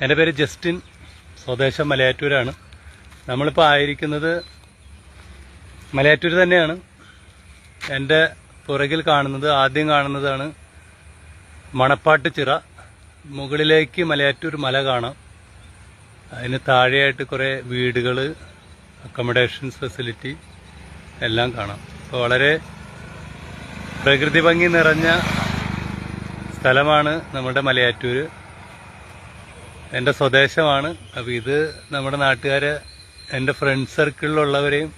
എൻ്റെ പേര് ജസ്റ്റിൻ, സ്വദേശം മലയാറ്റൂരാണ്. നമ്മളിപ്പോൾ ആയിരിക്കുന്നത് മലയാറ്റൂർ തന്നെയാണ്. എൻ്റെ പുറകിൽ ആദ്യം കാണുന്നതാണ് മണപ്പാട്ട് ചിറ. മുകളിലേക്ക് മലയാറ്റൂർ മല കാണാം. അതിന് താഴെയായിട്ട് കുറേ വീടുകൾ, അക്കോമഡേഷൻസ് ഫെസിലിറ്റി എല്ലാം കാണാം. അപ്പോൾ വളരെ പ്രകൃതി ഭംഗി നിറഞ്ഞ സ്ഥലമാണ് നമ്മുടെ മലയാറ്റൂർ. എൻ്റെ സ്വദേശമാണ്. അപ്പോൾ ഇത് നമ്മുടെ നാട്ടുകാരെ, എൻ്റെ ഫ്രണ്ട് സർക്കിളിലുള്ളവരെയും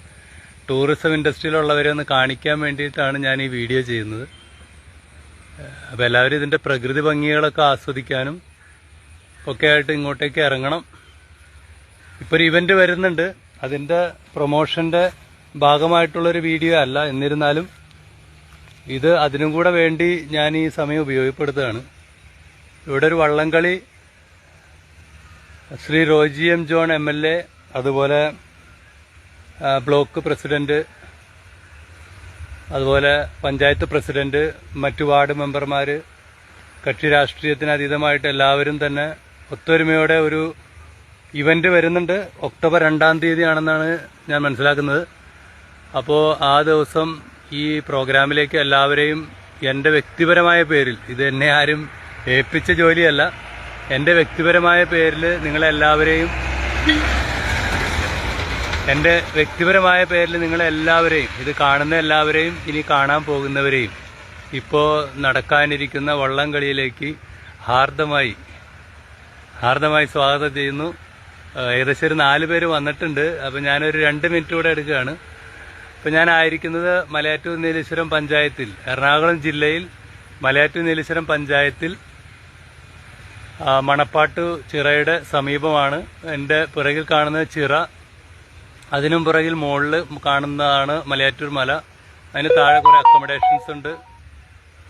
ടൂറിസം ഇൻഡസ്ട്രിയിലുള്ളവരെയും ഒന്ന് കാണിക്കാൻ വേണ്ടിയിട്ടാണ് ഞാൻ ഈ വീഡിയോ ചെയ്യുന്നത്. അപ്പോൾ എല്ലാവരും ഇതിൻ്റെ പ്രകൃതി ഭംഗികളൊക്കെ ആസ്വദിക്കാനും ഒക്കെ ആയിട്ട് ഇങ്ങോട്ടേക്ക് ഇറങ്ങണം. ഇപ്പോൾ ഒരു ഇവൻ്റ് വരുന്നുണ്ട്. അതിൻ്റെ പ്രൊമോഷൻ്റെ ഭാഗമായിട്ടുള്ളൊരു വീഡിയോ അല്ല. എന്നിരുന്നാലും ഇത് അതിനും കൂടെ വേണ്ടി ഞാൻ ഈ സമയം ഉപയോഗപ്പെടുത്തുകയാണ്. ഇവിടെ ഒരു വള്ളംകളി Shri Roji M John MLA, അതുപോലെ ബ്ലോക്ക് പ്രസിഡന്റ്, അതുപോലെ പഞ്ചായത്ത് പ്രസിഡന്റ്, മറ്റു വാർഡ് മെമ്പർമാർ, കക്ഷി രാഷ്ട്രീയത്തിന് അതീതമായിട്ട് എല്ലാവരും തന്നെ ഒത്തൊരുമയോടെ ഒരു ഇവന്റ് വരുന്നുണ്ട്. ഒക്ടോബർ 2-ാം തീയതിയാണെന്നാണ് ഞാൻ മനസ്സിലാക്കുന്നത്. അപ്പോൾ ആ ദിവസം ഈ പ്രോഗ്രാമിലേക്ക് എല്ലാവരെയും എൻ്റെ വ്യക്തിപരമായ പേരിൽ, ഇത് എന്നെ ആരും ഏൽപ്പിച്ച ജോലിയല്ല, എൻ്റെ വ്യക്തിപരമായ പേരിൽ നിങ്ങളെല്ലാവരെയും ഇത് കാണുന്ന എല്ലാവരെയും ഇനി കാണാൻ പോകുന്നവരെയും ഇപ്പോൾ നടക്കാനിരിക്കുന്ന വള്ളംകളിയിലേക്ക് ഹാർദമായി സ്വാഗതം ചെയ്യുന്നു. ഏകദേശം ഒരു 4 പേര് വന്നിട്ടുണ്ട്. അപ്പോൾ ഞാനൊരു 2 മിനിറ്റ് കൂടെ എടുക്കുകയാണ്. ഇപ്പോൾ ഞാനായിരിക്കുന്നത് മലയാറ്റൂർ നീലേശ്വരം പഞ്ചായത്തിൽ, എറണാകുളം ജില്ലയിൽ മലയാറ്റൂർ നീലേശ്വരം പഞ്ചായത്തിൽ മണപ്പാട്ട് ചിറയുടെ സമീപമാണ്. എൻ്റെ പിറകിൽ കാണുന്ന ചിറ, അതിനും പിറകിൽ മുകളിൽ കാണുന്നതാണ് മലയാറ്റൂർ മല. അതിന് താഴെ കുറേ അക്കോമഡേഷൻസ് ഉണ്ട്.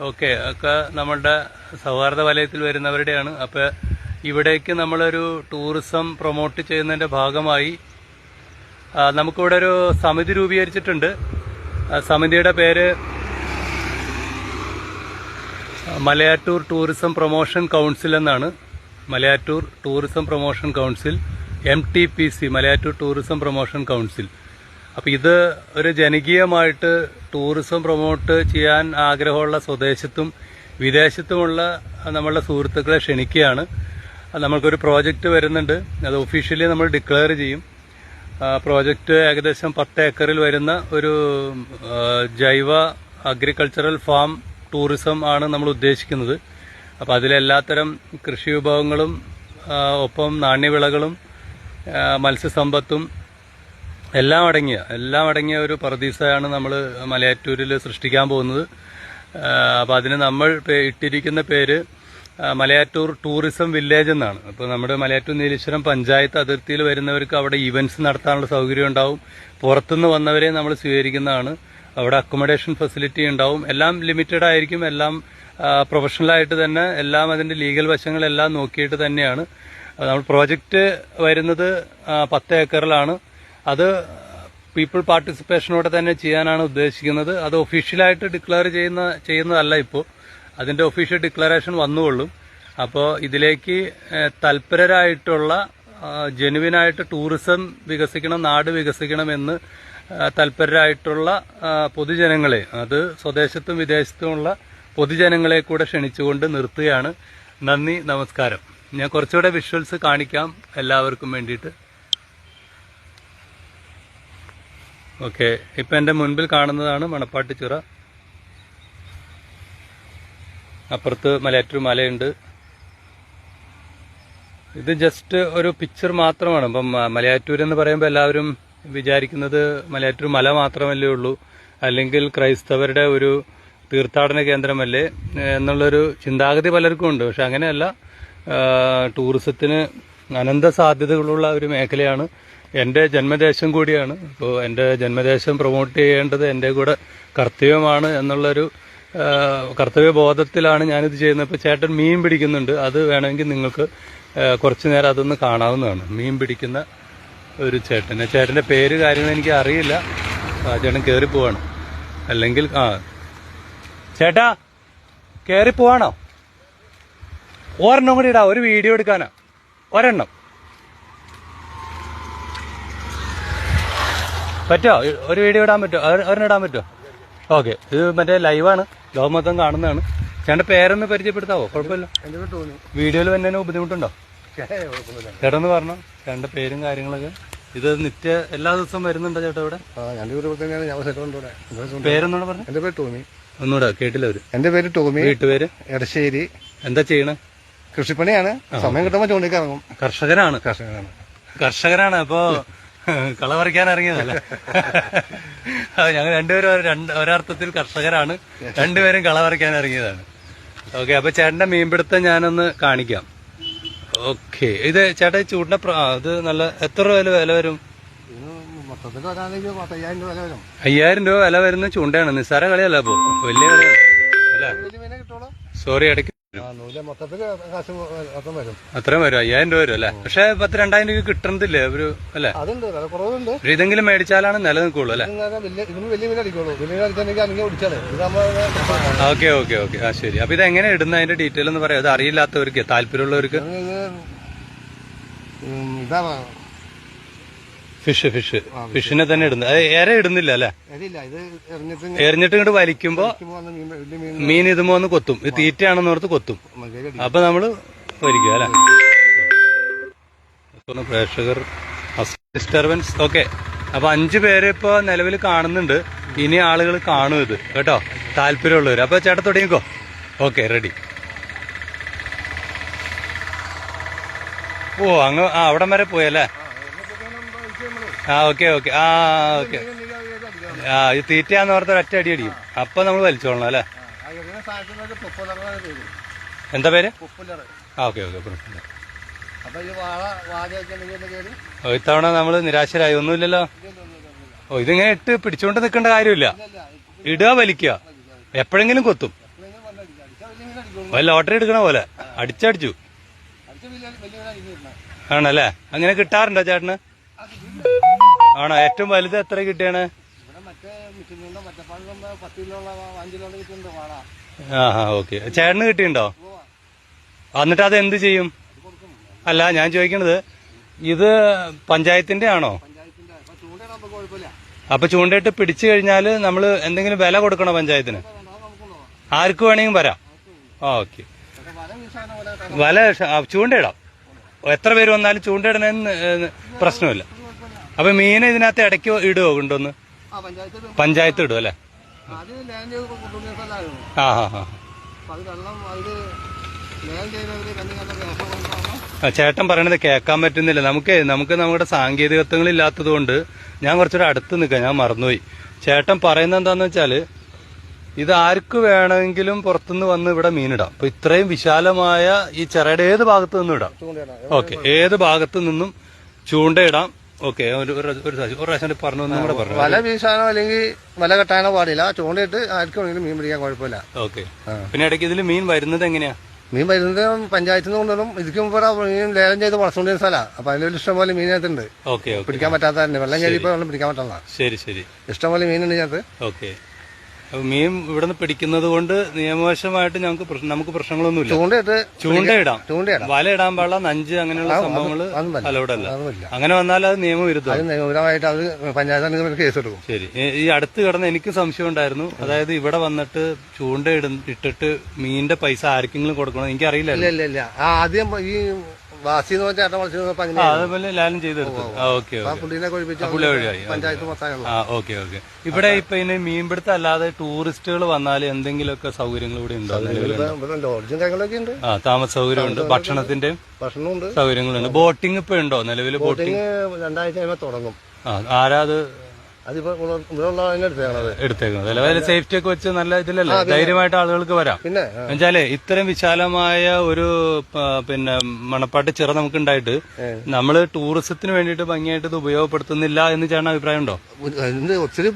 ഓക്കെ, ഒക്കെ നമ്മളുടെ സൗഹാർദ്ദ വലയത്തിൽ വരുന്നവരുടെയാണ്. അപ്പോൾ ഇവിടേക്ക് നമ്മളൊരു ടൂറിസം പ്രൊമോട്ട് ചെയ്യുന്നതിൻ്റെ ഭാഗമായി നമുക്കിവിടെ ഒരു സമിതി രൂപീകരിച്ചിട്ടുണ്ട്. സമിതിയുടെ പേര് മലയാറ്റൂർ ടൂറിസം പ്രൊമോഷൻ കൗൺസിൽ എന്നാണ്. Malayattoor tourism promotion council, MTPC, Malayattoor tourism promotion council. അപ്പോൾ ഇത് ഒരു ജനകീയമായിട്ട് ടൂറിസം പ്രൊമോട്ട് ചെയ്യാൻ ആഗ്രഹമുള്ള സ്വദേശത്തും വിദേശത്തുമുള്ള നമ്മളുടെ സുഹൃത്തുക്കളെ ക്ഷണിക്കുകയാണ്. നമ്മൾക്കൊരു പ്രോജക്റ്റ് വരുന്നുണ്ട്. അത് ഒഫീഷ്യലി നമ്മൾ ഡിക്ലെയർ ചെയ്യും. പ്രോജക്റ്റ് ഏകദേശം 10 ഏക്കറിൽ വരുന്ന ഒരു ജൈവ അഗ്രികൾച്ചറൽ ഫാം ടൂറിസം ആണ് നമ്മൾ ഉദ്ദേശിക്കുന്നത്. അപ്പോൾ അതിലെല്ലാത്തരം കൃഷി വിഭവങ്ങളും ഒപ്പം നാണ്യവിളകളും മത്സ്യസമ്പത്തും എല്ലാം അടങ്ങിയ ഒരു പറുദീസയാണ് നമ്മൾ മലയാറ്റൂരിൽ സൃഷ്ടിക്കാൻ പോകുന്നത്. അപ്പോൾ അതിന് നമ്മൾ ഇട്ടിരിക്കുന്ന പേര് മലയാറ്റൂർ ടൂറിസം വില്ലേജ് എന്നാണ്. അപ്പോൾ നമ്മുടെ മലയാറ്റൂർ നീലേശ്വരം പഞ്ചായത്ത് അതിർത്തിയിൽ വരുന്നവർക്ക് അവിടെ ഇവന്റ്സ് നടത്താനുള്ള സൗകര്യം ഉണ്ടാവും. പുറത്തുനിന്ന് വന്നവരെ നമ്മൾ സ്വീകരിക്കുന്നതാണ്. അവിടെ അക്കോമഡേഷൻ ഫെസിലിറ്റി ഉണ്ടാവും. എല്ലാം ലിമിറ്റഡ് ആയിരിക്കും. എല്ലാം പ്രൊഫഷണലായിട്ട് തന്നെ, എല്ലാം അതിൻ്റെ ലീഗൽ വശങ്ങളെല്ലാം നോക്കിയിട്ട് തന്നെയാണ്. നമ്മൾ പ്രോജക്റ്റ് വരുന്നത് 10 ഏക്കറിലാണ്. അത് പീപ്പിൾ പാർട്ടിസിപ്പേഷനോടെ തന്നെ ചെയ്യാനാണ് ഉദ്ദേശിക്കുന്നത്. അത് ഒഫീഷ്യലായിട്ട് ഡിക്ലെയർ ചെയ്യുന്നതല്ല ഇപ്പോൾ. അതിൻ്റെ ഒഫീഷ്യൽ ഡിക്ലറേഷൻ വന്നുകൊള്ളും. അപ്പോൾ ഇതിലേക്ക് തൽപരരായിട്ടുള്ള, ജെനുവിനായിട്ട് ടൂറിസം വികസിക്കണം, നാട് വികസിക്കണമെന്ന് തൽപരരായിട്ടുള്ള പൊതുജനങ്ങളെ, അത് സ്വദേശത്തും വിദേശത്തുമുള്ള പൊതുജനങ്ങളെ കൂടെ ക്ഷണിച്ചുകൊണ്ട് നിർത്തുകയാണ്. നന്ദി, നമസ്കാരം. ഞാൻ കുറച്ചുകൂടെ വിഷ്വൽസ് കാണിക്കാം എല്ലാവർക്കും വേണ്ടിയിട്ട്. ഓക്കെ, ഇപ്പം എൻ്റെ മുൻപിൽ കാണുന്നതാണ് മണപ്പാട്ട് ചിറ. അപ്പുറത്ത് മലയാറ്റൂർ മലയുണ്ട്. ഇത് ജസ്റ്റ് ഒരു പിക്ചർ മാത്രമാണ്. ഇപ്പം മലയാറ്റൂർ എന്ന് പറയുമ്പോൾ എല്ലാവരും വിചാരിക്കുന്നത് മലയാറ്റൂർ മല മാത്രമല്ലേ ഉള്ളൂ, അല്ലെങ്കിൽ ക്രൈസ്തവരുടെ ഒരു തീർത്ഥാടന കേന്ദ്രമല്ലേ എന്നുള്ളൊരു ചിന്താഗതി പലർക്കും ഉണ്ട്. പക്ഷെ അങ്ങനെയല്ല. ടൂറിസത്തിന് അനന്ത സാധ്യതകളുള്ള ഒരു മേഖലയാണ്. എൻ്റെ ജന്മദേശം കൂടിയാണ്. അപ്പോൾ എൻ്റെ ജന്മദേശം പ്രൊമോട്ട് ചെയ്യേണ്ടത് എൻ്റെ കൂടെ കർത്തവ്യമാണ് എന്നുള്ളൊരു കർത്തവ്യബോധത്തിലാണ് ഞാനിത് ചെയ്യുന്നത്. ഇപ്പോൾ ചേട്ടൻ മീൻ പിടിക്കുന്നുണ്ട്. അത് വേണമെങ്കിൽ നിങ്ങൾക്ക് കുറച്ചു നേരം അതൊന്ന് കാണാവുന്നതാണ്. മീൻ പിടിക്കുന്ന ഒരു ചേട്ടൻ്റെ പേര് കാര്യങ്ങൾ എനിക്ക് അറിയില്ല. ചേട്ടൻ കയറിപ്പോവാണ്. അല്ലെങ്കിൽ ചേട്ടാ കയറിപ്പോവാണോ? ഒരെണ്ണം കൂടി ഇടാ, ഒരു വീഡിയോ എടുക്കാനാ. ഒരെണ്ണം പറ്റോ? ഒരു വീഡിയോ ഇടാൻ പറ്റുമോ? ഒരെണ്ണം ഇടാൻ പറ്റുമോ? ഓക്കെ, ഇത് മറ്റേ ലൈവാണ്, ലോകം മൊത്തം കാണുന്നതാണ്. ചേട്ടൻ്റെ പേരൊന്ന് പരിചയപ്പെടുത്താവോ? കുഴപ്പമില്ല. വീഡിയോയിൽ വന്നതിന് ബുദ്ധിമുട്ടുണ്ടോ? ചേട്ടന്ന് പറഞ്ഞോ ചേട്ടൻ്റെ പേരും കാര്യങ്ങളൊക്കെ. ഇത് എല്ലാ ദിവസവും വരുന്നുണ്ടോ ചേട്ടാ ഇവിടെ? പേരെന്നോട് പറഞ്ഞു. എന്റെ പേര് ടോമി. ഒന്നുകൂടെ കേട്ടില്ല അവര്. എന്റെ പേര് ടോമി. വീട്ടുപേര്? എടശ്ശേരി. എന്താ ചെയ്യണേ? കൃഷിപ്പണിയാണ്. സമയം കിട്ടുമ്പോ ചൂണ്ടിക്കിറങ്ങും. കർഷകനാണ്. അപ്പോ കള പറിക്കാൻ ഇറങ്ങിയതല്ല. ഞങ്ങൾ രണ്ടുപേരും ഒരർത്ഥത്തിൽ കർഷകരാണ്, രണ്ടുപേരും കള പറിക്കാൻ ഇറങ്ങിയതാണ്. ഓക്കെ, അപ്പൊ ചേട്ടന്റെ മീൻപിടുത്തം ഞാനൊന്ന് കാണിക്കാം. ഓക്കെ, ഇത് ചേട്ടാ ചൂടിന്റെ ഇത് നല്ല എത്ര രൂപ വില വരും? 5000 രൂപ വില വരുന്ന ചൂണ്ടയാണ്. നിസ്സാര കളിയല്ല, അപ്പൊ വലിയ കളിയാണ് അല്ല. സോറി, ഇടയ്ക്ക് അത്രയും വരും. 5000 രൂപ വരും അല്ലെ? പക്ഷെ 10-2000 രൂപ കിട്ടണതില്ലേ ഒരു അല്ലെ? ഇതെങ്കിലും മേടിച്ചാലാണ് നിലനിൽക്കുള്ളൂ അല്ലെ? ഓക്കെ ഓക്കെ ഓക്കെ, ആ ശരി. അപ്പൊ ഇത് എങ്ങനെ ഇടുന്ന അതിന്റെ ഡീറ്റെയിൽ ഒന്ന് പറയാം, അത് അറിയില്ലാത്തവർക്ക്, താല്പര്യമുള്ളവർക്ക്. ഫിഷിനെ തന്നെ ഇടുന്നത്. അത് ഏറെ ഇടുന്നില്ല അല്ലെ? എറിഞ്ഞിട്ട് ഇങ്ങോട്ട് വലിക്കുമ്പോ മീൻ ഇതുമ്പോ ഒന്ന് കൊത്തും. ഇത് തീറ്റയാണെന്ന് ഓർത്ത് കൊത്തും. അപ്പൊ നമ്മള് വലിക്കും അല്ലെ? പ്രേക്ഷകർ ഡിസ്റ്റർബൻസ്. ഓക്കെ, അപ്പൊ 5 പേര് ഇപ്പൊ നിലവിൽ കാണുന്നുണ്ട്. ഇനി ആളുകൾ കാണും ഇത് കേട്ടോ, താല്പര്യമുള്ളവര്. അപ്പൊ ചേട്ടാ തുടങ്ങിക്കോ. Okay, ready. ഓ, അങ്ങ് അവിടം വരെ പോയല്ലേ? Okay okay, okay. ഇത് തീറ്റയാന്ന് ഓർത്ത് ഒറ്റ അടി അടിക്കും. അപ്പൊ നമ്മൾ വലിച്ചോളണം അല്ലെ? എന്താ പേര്? Okay okay. ഇത്തവണ നമ്മള് നിരാശരായി. ഒന്നുമില്ലല്ലോ. ഇതിങ്ങനെ ഇട്ട് പിടിച്ചോണ്ട് നിൽക്കേണ്ട കാര്യമില്ല. ഇടുക, വലിക്കുക, എപ്പോഴെങ്കിലും കൊത്തും. ലോട്ടറി എടുക്കണ പോലെ അടിച്ചടിച്ചു ആണല്ലേ? അങ്ങനെ കിട്ടാറുണ്ടോ ചേട്ടന്? ആണോ? ഏറ്റവും വലുത് എത്ര കിട്ടിയാണ്? ഓക്കെ. ചേട്ടന് കിട്ടിയിട്ടുണ്ടോ? എന്നിട്ട് അത് എന്ത് ചെയ്യും? അല്ല, ഞാൻ ചോദിക്കണത് ഇത് പഞ്ചായത്തിന്റെ ആണോ? അപ്പൊ ചൂണ്ടയിട്ട് പിടിച്ചു കഴിഞ്ഞാല് നമ്മള് എന്തെങ്കിലും വില കൊടുക്കണോ പഞ്ചായത്തിന്? ആർക്ക് വേണമെങ്കിലും വരാം. ഓക്കെ. വല ചൂണ്ടയിടാം. എത്ര പേര് വന്നാലും ചൂണ്ടയിടുന്നതിന് പ്രശ്നമില്ല. അപ്പൊ മീൻ ഇതിനകത്ത് ഇടയ്ക്ക് ഇടുവോ? കൊണ്ടുവന്ന് പഞ്ചായത്ത് ഇടും അല്ലെ? ചേട്ടൻ പറയണത് കേൾക്കാൻ പറ്റുന്നില്ല. നമുക്ക് നമ്മുടെ സാങ്കേതികത്വങ്ങൾ ഇല്ലാത്തത് കൊണ്ട് ഞാൻ കുറച്ചുകൂടെ അടുത്ത് നിൽക്കാം. ഞാൻ മറന്നുപോയി. ചേട്ടൻ പറയുന്നത് എന്താന്ന് വെച്ചാല് ഇത് ആർക്ക് വേണമെങ്കിലും പുറത്തുനിന്ന് വന്ന് ഇവിടെ മീനിടാം. അപ്പൊ ഇത്രയും വിശാലമായ ഈ ചിറയുടെ ഏത് ഭാഗത്തു നിന്നും ഇടാം. ഓക്കെ, ഏത് ഭാഗത്തു നിന്നും ചൂണ്ടയിടാം. ഓക്കെ, ഒരു പ്രാവശ്യം പറഞ്ഞു കൂടെ പറഞ്ഞു. വല വീശാനോ അല്ലെങ്കിൽ വല കെട്ടാനോ പാടില്ല. ചൂണ്ടയിട്ട് ആർക്കും വേണമെങ്കിലും മീൻ പിടിക്കാൻ കുഴപ്പമില്ല. ഓക്കെ. പിന്നെ ഇടയ്ക്ക് ഇതിൽ മീൻ വരുന്നത് എങ്ങനെയാ? മീൻ വരുന്നത് പഞ്ചായത്തിൽ നിന്ന് കൊണ്ടുവരും. ഇതിക്കും മീൻ ലേലം ചെയ്ത് വളർത്തുകൊണ്ടിരുന്ന സ്ഥലമാണ്. അപ്പൊ അതിലൊരു ഇഷ്ടംപോലെ മീനകത്തുണ്ട്. ഓക്കെ. പിടിക്കാൻ പറ്റാത്ത തന്നെ വെള്ളം കയറിയപ്പോ വെള്ളം പിടിക്കാൻ പറ്റില്ല. ശരി ശരി. ഇഷ്ടംപോലെ മീനുണ്ട് ഇതിനകത്ത്. ഓക്കെ. മീൻ ഇവിടെ നിന്ന് പിടിക്കുന്നത് കൊണ്ട് നിയമവശമായിട്ട് നമുക്ക് പ്രശ്നങ്ങളൊന്നുമില്ല. ചൂണ്ടയിടാം. വല ഇടാൻ പാടില്ല, നഞ്ച് അങ്ങനെയുള്ള സംഭവങ്ങൾ അലൗഡല്ല. അങ്ങനെ വന്നാൽ അത് നിയമവിരുദ്ധമായിട്ട് അത് പഞ്ചായത്ത് കേസ് എടുക്കും. ശരി. ഈ അടുത്ത് കിടന്ന് എനിക്ക് സംശയം ഉണ്ടായിരുന്നു. അതായത് ഇവിടെ വന്നിട്ട് ഇട്ടിട്ട് മീനിന്റെ പൈസ ആർക്കെങ്കിലും കൊടുക്കണം. എനിക്കറിയില്ല. ആദ്യം ഈ വാസി എന്ന് പറഞ്ഞ ചേട്ടൻ വിളിച്ചു അതുപോലെ ലാലം ചെയ്തെടുത്തു. ഓക്കെ. Okay okay. ഇവിടെ ഇപ്പൊ ഇനി മീൻപിടുത്തം അല്ലാതെ ടൂറിസ്റ്റുകൾ വന്നാൽ എന്തെങ്കിലുമൊക്കെ സൗകര്യങ്ങൾ ഇവിടെ ഉണ്ടോ? ലോഡ്ജും കാര്യങ്ങളൊക്കെ ഉണ്ട്. താമസ സൗകര്യമുണ്ട്, ഭക്ഷണത്തിന്റെയും സൗകര്യങ്ങളുണ്ട്. ബോട്ടിംഗ് ഇപ്പൊ ഉണ്ടോ നിലവിൽ? ബോട്ടിംഗ് 2 ആഴ്ച കഴിയുമ്പോൾ തുടങ്ങും. ആരാ അത് എടുത്തേക്കുന്നത്? അല്ലെ, സേഫ്റ്റി ഒക്കെ വെച്ച് നല്ല ഇതിലല്ലേ ധൈര്യമായിട്ട് ആളുകൾക്ക് വരാം. പിന്നെ എന്നുവെച്ചാലേ ഇത്രയും വിശാലമായ ഒരു പിന്നെ മണപ്പാട്ട് ചിറ നമുക്ക് ഉണ്ടായിട്ട് നമ്മള് ടൂറിസത്തിന് വേണ്ടിയിട്ട് ഭംഗിയായിട്ട് ഇത് ഉപയോഗപ്പെടുത്തുന്നില്ല എന്ന് ചേട്ടൻ അഭിപ്രായം ഉണ്ടോ? ഒത്തിരി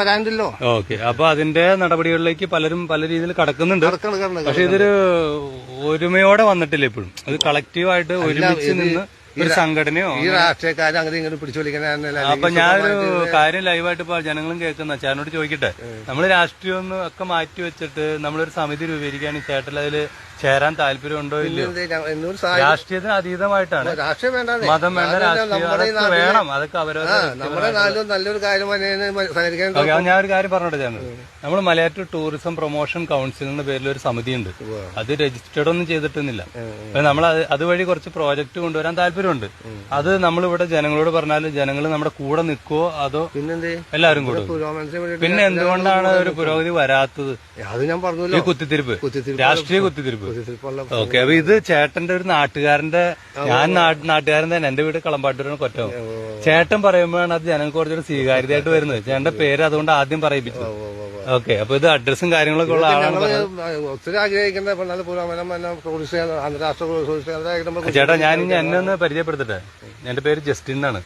വരാണ്ടല്ലോ. ഓക്കെ. അപ്പൊ അതിന്റെ നടപടികളിലേക്ക് പലരും പല രീതിയിൽ കടക്കുന്നുണ്ട്. പക്ഷെ ഇതൊരു ഒരുമയോടെ വന്നിട്ടില്ല ഇപ്പോഴും. അത് കളക്റ്റീവായിട്ട് ഒരുമിച്ച് നിന്ന് ഒരു സംഘടനയോ ഈ രാഷ്ട്രീയക്കാരെ അങ്ങനെ ഇങ്ങനെ പിടിച്ചു വലിക്കുന്ന. അപ്പൊ ഞാനൊരു കാര്യം ലൈവായിട്ട് ഇപ്പൊ ജനങ്ങളും കേൾക്കുന്ന ചേട്ടനോട് ചോദിക്കട്ടെ, നമ്മള് രാഷ്ട്രീയം ഒക്കെ മാറ്റി വെച്ചിട്ട് നമ്മളൊരു സമിതി രൂപീകരിക്കുകയാണ്. ചേട്ടൻ അതില് ചേരാൻ താല്പര്യമുണ്ടോ ഇല്ലയോ? എന്നൊരു സാഹചര്യം രാഷ്ട്രീയത്തിന് അതീതമായിട്ടാണ്. രാഷ്ട്രീയം വേണ്ട, മതം വേണ്ട, രാഷ്ട്രീയം അതൊക്കെ വേണം. അതൊക്കെ നമ്മുടെ നാട്ടിലും നല്ലൊരു കാര്യം സഹകരിക്കാൻ. ഞാൻ ഒരു കാര്യം പറഞ്ഞോട്ടെ ചേട്ടൻ, നമ്മൾ മലയാറ്റൂർ ടൂറിസം പ്രൊമോഷൻ കൗൺസിൽ എന്ന പേരിൽ ഒരു സമിതിയുണ്ട്. അത് രജിസ്റ്റേർഡ് ഒന്നും ചെയ്തിട്ടൊന്നുമില്ല. നമ്മൾ അതുവഴി കുറച്ച് പ്രോജക്റ്റ് കൊണ്ടുവരാൻ താല്പര്യമുണ്ട്. അത് നമ്മളിവിടെ ജനങ്ങളോട് പറഞ്ഞാൽ ജനങ്ങൾ നമ്മുടെ കൂടെ നിൽക്കുവോ അതോ എല്ലാവരും കൂടെ? പിന്നെ എന്തുകൊണ്ടാണ് ഒരു പുരോഗതി വരാത്തത്? അത് ഞാൻ പറഞ്ഞു, ഈ കുത്തിത്തിരിപ്പ്, രാഷ്ട്രീയ കുത്തിത്തിരിപ്പ്. ഓക്കെ, അപ്പൊ ഇത് ചേട്ടന്റെ ഒരു നാട്ടുകാരന്റെ, ഞാൻ നാട്ടുകാരൻ തന്നെ, എന്റെ വീട് കളമ്പാട്ടൂരാണ്, കൊറ്റം. ചേട്ടൻ പറയുമ്പോഴാണ് അത് ജനങ്ങൾക്ക് കുറച്ചൊരു സ്വീകാര്യതയായിട്ട് വരുന്നത്. ചേട്ടന്റെ പേര് അതുകൊണ്ട് ആദ്യം പറയിപ്പിച്ചു. ഓക്കെ, അപ്പൊ ഇത് അഡ്രസ്സും കാര്യങ്ങളൊക്കെ ഉള്ള ആളാണ്. ഒത്തിരി ആഗ്രഹിക്കുന്ന ചേട്ടാ, ഞാൻ ഇനി എന്നെ ഒന്ന് പരിചയപ്പെടുത്തട്ടെ. എന്റെ പേര് ജസ്റ്റിൻ എന്നാണ്.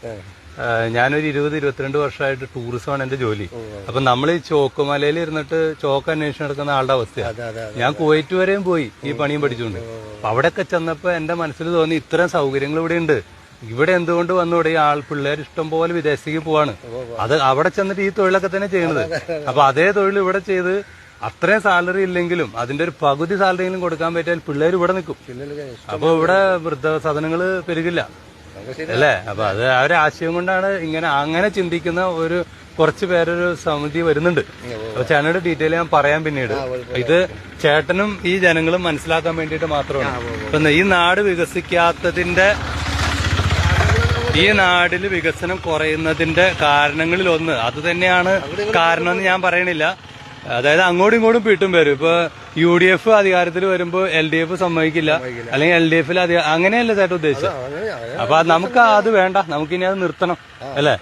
ഞാനൊരു 20-22 വർഷമായിട്ട് ടൂറിസമാണ് എന്റെ ജോലി. അപ്പൊ നമ്മൾ ഈ ചോക്കുമലയിൽ ഇരുന്നിട്ട് ചോക്ക് അന്വേഷണം നടക്കുന്ന ആളുടെ അവസ്ഥയാണ്. ഞാൻ കുവൈറ്റ് വരെയും പോയി ഈ പണിയും പഠിച്ചുകൊണ്ട്. അപ്പൊ അവിടെയൊക്കെ ചെന്നപ്പോ എന്റെ മനസ്സിൽ തോന്നി ഇത്തരം സൗകര്യങ്ങൾ ഇവിടെ ഉണ്ട്, ഇവിടെ എന്തുകൊണ്ട് വന്നൂടെ? ഈ പിള്ളേർ ഇഷ്ടം പോലെ വിദേശത്തേക്ക് പോവാണ്. അത് അവിടെ ചെന്നിട്ട് ഈ തൊഴിലൊക്കെ തന്നെ ചെയ്യുന്നത്. അപ്പൊ അതേ തൊഴിൽ ഇവിടെ ചെയ്ത് അത്രയും സാലറി ഇല്ലെങ്കിലും അതിന്റെ ഒരു പകുതി സാലറിയെങ്കിലും കൊടുക്കാൻ പറ്റിയാൽ പിള്ളേർ ഇവിടെ നിൽക്കും. അപ്പൊ ഇവിടെ വൃദ്ധസദനങ്ങള് പെരുകില്ല അല്ലേ? അപ്പൊ അത് ആ ഒരു ആശയം കൊണ്ടാണ് അങ്ങനെ ചിന്തിക്കുന്ന ഒരു കുറച്ച് പേരൊരു സമിതി വരുന്നുണ്ട്. അപ്പൊ ചേട്ടനോട് ഡീറ്റെയിൽ ഞാൻ പറയാൻ പിന്നീട്. ഇത് ചേട്ടനും ഈ ജനങ്ങളും മനസ്സിലാക്കാൻ വേണ്ടിയിട്ട് മാത്രമാണ്. ഇപ്പൊ ഈ നാട് വികസിക്കാത്തതിന്റെ, ഈ നാടില് വികസനം കുറയുന്നതിന്റെ കാരണങ്ങളിൽ ഒന്ന് അത് തന്നെയാണ് കാരണം എന്ന് ഞാൻ പറയണില്ല. അതായത് അങ്ങോട്ടും ഇങ്ങോട്ടും പീട്ടും വരും. ഇപ്പൊ UDF അധികാരത്തിൽ വരുമ്പോ LDF സമ്മതിക്കില്ല, അല്ലെങ്കിൽ LDF അങ്ങനെയല്ല ചേട്ടൻ ഉദ്ദേശിച്ചത്. അപ്പൊ നമുക്ക് അത് വേണ്ട, നമുക്കിനി അത് നിർത്തണം അല്ലെ?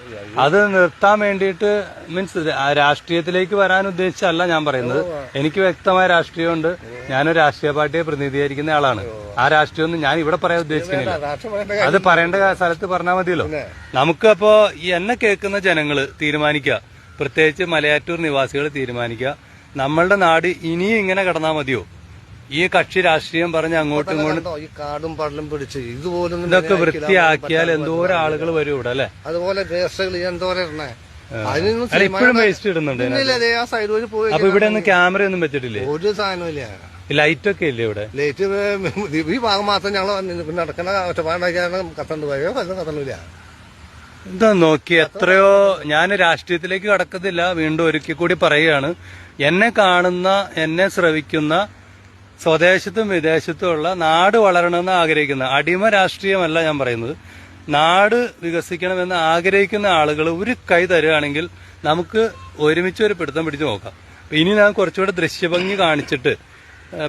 അത് നിർത്താൻ വേണ്ടിയിട്ട് മീൻസ് രാഷ്ട്രീയത്തിലേക്ക് വരാൻ ഉദ്ദേശിച്ചല്ല ഞാൻ പറയുന്നത്. എനിക്ക് വ്യക്തമായ രാഷ്ട്രീയമുണ്ട്. ഞാനൊരു രാഷ്ട്രീയ പാർട്ടിയെ പ്രതിനിധീകരിക്കുന്ന ആളാണ്. ആ രാഷ്ട്രീയമൊന്നും ഞാൻ ഇവിടെ പറയാൻ ഉദ്ദേശിക്കുന്നില്ല. അത് പറയേണ്ട സ്ഥലത്ത് പറഞ്ഞാൽ മതിയല്ലോ. നമുക്കപ്പോ എന്നെ കേൾക്കുന്ന ജനങ്ങള് തീരുമാനിക്കുക, പ്രത്യേകിച്ച് മലയാറ്റൂർ നിവാസികൾ തീരുമാനിക്കുക, നമ്മളുടെ നാട് ഇനിയും ഇങ്ങനെ കിടന്നാൽ മതിയോ? ഈ കക്ഷി രാഷ്ട്രീയം പറഞ്ഞ് അങ്ങോട്ടും ഇങ്ങോട്ടും ഈ കാടും പടലും പിടിച്ച് ഇതുപോലും ഇതൊക്കെ വൃത്തിയാക്കിയാൽ എന്തോരം ആളുകൾ വരും ഇവിടെ അല്ലെ? അതുപോലെ വേസ്റ്റുകൾ എന്തോരം ഇപ്പോഴും വേസ്റ്റ് ഇടുന്നുണ്ട്. അപ്പൊ ഇവിടെ ഒന്നും ക്യാമറ ഒന്നും വെച്ചിട്ടില്ലേ? ഒരു സാധനമില്ല. ലൈറ്റ് ഒക്കെ ഇല്ലേ ഇവിടെ? ലൈറ്റ് ഈ ഭാഗം മാത്രം ഞങ്ങൾ നടക്കുന്ന ഒറ്റപ്പാണ്ടാക്കിയാണ് കത്തണ്ട് പോയോ, കത്തണ്ടില്ല. എന്താ നോക്കി എത്രയോ. ഞാൻ രാഷ്ട്രീയത്തിലേക്ക് കടക്കുന്നില്ല, വീണ്ടും ഒരിക്കൽ കൂടി പറയുകയാണ്. എന്നെ കാണുന്ന, എന്നെ ശ്രവിക്കുന്ന, സ്വദേശത്തും വിദേശത്തുമുള്ള നാട് വളരണമെന്ന് ആഗ്രഹിക്കുന്ന, അടിമ രാഷ്ട്രീയമല്ല ഞാൻ പറയുന്നത്, നാട് വികസിക്കണമെന്ന് ആഗ്രഹിക്കുന്ന ആളുകൾ ഒരു കൈ തരുകയാണെങ്കിൽ നമുക്ക് ഒരുമിച്ച് ഒരു പിടുത്തം പിടിച്ച് നോക്കാം. ഇനി ഞാൻ കുറച്ചുകൂടെ ദൃശ്യഭംഗി കാണിച്ചിട്ട്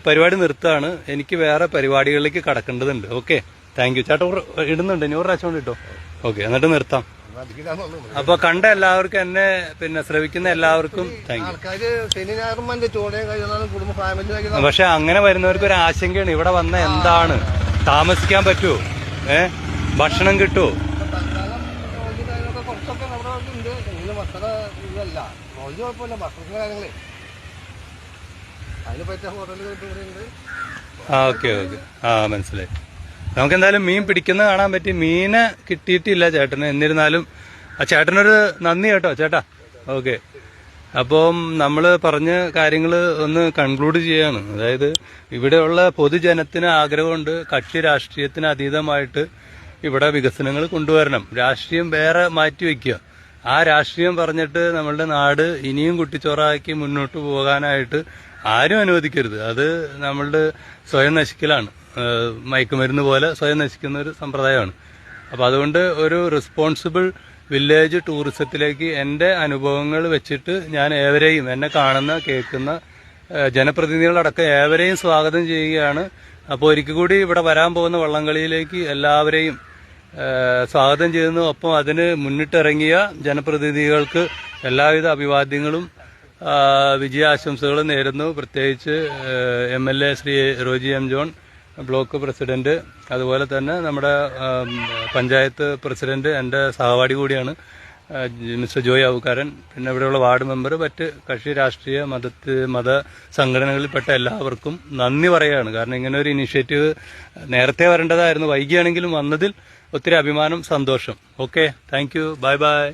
പരിപാടി നിർത്താണ്. എനിക്ക് വേറെ പരിപാടികളിലേക്ക് കടക്കേണ്ടതുണ്ട്. Okay, thank you. ചേട്ടാ ഇടുന്നുണ്ട്, 100 പ്രാവശ്യം കൊണ്ട് ഇട്ടോ. ഓക്കെ, എന്നിട്ട് നിർത്താം. അപ്പൊ കണ്ട എല്ലാവർക്കും, എന്നെ പിന്നെ ശ്രവിക്കുന്ന എല്ലാവർക്കും താങ്ക് യു. പക്ഷെ അങ്ങനെ വരുന്നവർക്ക് ഒരു ആശങ്കയാണ്, ഇവിടെ വന്ന എന്താണ്, താമസിക്കാൻ പറ്റുമോ, ഭക്ഷണം കിട്ടുമോ? ഓക്കെ ഓക്കെ, മനസ്സിലായി. നമുക്ക് എന്തായാലും മീൻ പിടിക്കുന്ന കാണാൻ പറ്റി. മീനെ കിട്ടിയിട്ടില്ല ചേട്ടന്. എന്നിരുന്നാലും ആ ചേട്ടനൊരു നന്ദി കേട്ടോ ചേട്ടാ. ഓക്കെ, അപ്പം നമ്മൾ പറഞ്ഞ കാര്യങ്ങൾ ഒന്ന് കൺക്ലൂഡ് ചെയ്യാണ്. അതായത് ഇവിടെയുള്ള പൊതുജനത്തിന് ആഗ്രഹമുണ്ട് കക്ഷി രാഷ്ട്രീയത്തിന് അതീതമായിട്ട് ഇവിടെ വികസനങ്ങൾ കൊണ്ടുവരണം. രാഷ്ട്രീയം വേറെ മാറ്റിവെക്കുക. ആ രാഷ്ട്രീയം പറഞ്ഞിട്ട് നമ്മളുടെ നാട് ഇനിയും കുട്ടിച്ചോറാക്കി മുന്നോട്ട് പോകാനായിട്ട് ആരും അനുവദിക്കരുത്. അത് നമ്മളുടെ സ്വയം നശിക്കലാണ്. മയക്കുമരുന്ന് പോലെ സ്വയം നശിക്കുന്ന ഒരു സമ്പ്രദായമാണ്. അപ്പോൾ അതുകൊണ്ട് ഒരു റെസ്പോൺസിബിൾ വില്ലേജ് ടൂറിസത്തിലേക്ക് എൻ്റെ അനുഭവങ്ങൾ വെച്ചിട്ട് ഞാൻ ഏവരെയും, എന്നെ കാണുന്ന കേൾക്കുന്ന ജനപ്രതിനിധികളടക്കം ഏവരെയും സ്വാഗതം ചെയ്യുകയാണ്. അപ്പോൾ ഒരിക്കൽ കൂടി ഇവിടെ വരാൻ പോകുന്ന വള്ളംകളിയിലേക്ക് എല്ലാവരെയും സ്വാഗതം ചെയ്യുന്നു. ഒപ്പം അതിന് മുന്നിട്ടിറങ്ങിയ ജനപ്രതിനിധികൾക്ക് എല്ലാവിധ അഭിവാദ്യങ്ങളും വിജയാശംസകളും നേരുന്നു. പ്രത്യേകിച്ച് MLA Shri Roji M. John, block president, അതുപോലെ തന്നെ നമ്മുടെ പഞ്ചായത്ത് പ്രസിഡന്റ്, എൻ്റെ സഹപാഠി കൂടിയാണ് മിസ്റ്റർ ജോയ് ആവുക്കാരൻ, പിന്നെ ഇവിടെയുള്ള വാർഡ് മെമ്പർ, മറ്റ് കക്ഷി രാഷ്ട്രീയ മത സംഘടനകളിൽപ്പെട്ട എല്ലാവർക്കും നന്ദി പറയുകയാണ്. കാരണം ഇങ്ങനെ ഒരു ഇനിഷ്യേറ്റീവ് നേരത്തെ വരേണ്ടതായിരുന്നു, വൈകിയാണെങ്കിലും വന്നതിൽ ഒത്തിരി അഭിമാനം, സന്തോഷം. Okay, thank U, bye bye.